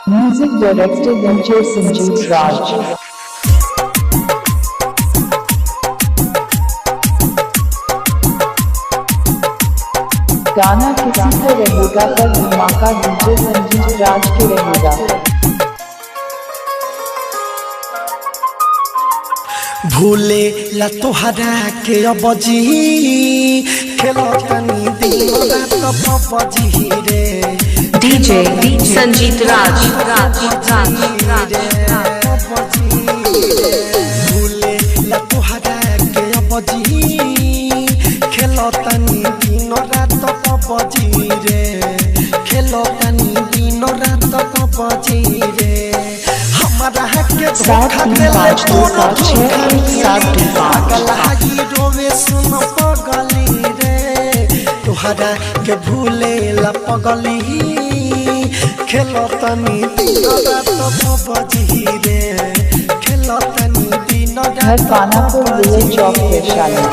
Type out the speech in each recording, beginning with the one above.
Music directed by Sanjeev Raj. गाना किसी को रहेगा पर धमाका डीजे संजीव राज के रहेगा। भूले ला तोहरा के अबजी खेलो तनी दिन रात पबजी रे डीजे संजीव राज। भूले ला तोहरा के अबजी खेलो तनी दिन रात पबजी रे खेलो तनी दिन रात पबजी रे हमारा के धोखा देले तोरो रोवे सुन पगली रे तोहरा के भूले ला पगली खेलो तनी दिन रात पबजी रे खेलो तनी दिन घर पानापुर जिले चौक Vaishali.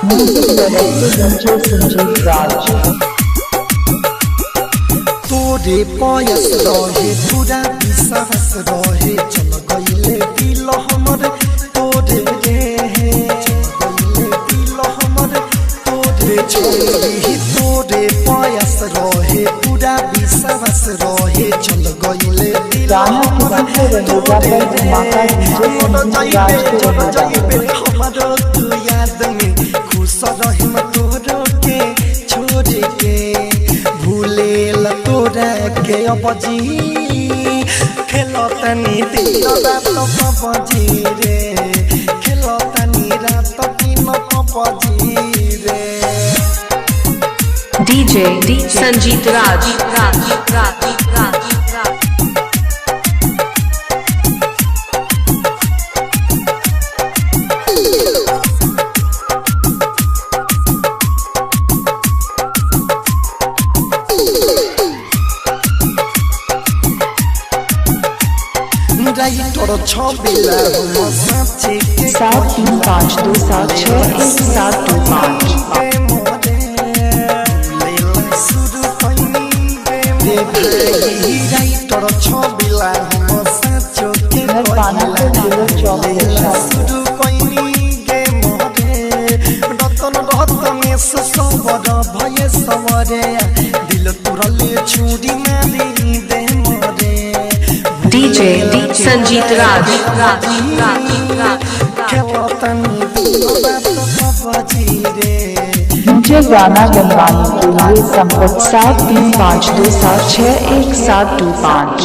Music directed by Sanjeev Raj. तोरे पयस रहे पूरा विश्वास रहे चल गईले दिल हमर तोरे रे गईले दिल हमर तोरे छोड़ी तोरे पयस रहे पूरा विश्वास रहे चल गईले दिल गाना किसी को रहेगा पर धमाका डीजे संजीव राज के रहेगा। हमरो तू याद में खुश रहिम तोरो के छोड़ के भूले ला तोरा के अबजी खेलो तनी दिन रात पबजी रे खेलो तनी रात दिन पबजी रे डीजे संजीव राज। राइटर छबिला हम साचे के 73522721। राइटर छबिला हम साचो के घर पानापुर जिले चौक वैशाली। रतन रतन सवर भय सवरे दिल तुरले छुरी मारी दे मरे डीजे संजीव राज। खेलो तनी दिन रात पबजी रे मुझे गाना बनवाने के लिए संपर्क 7352276125।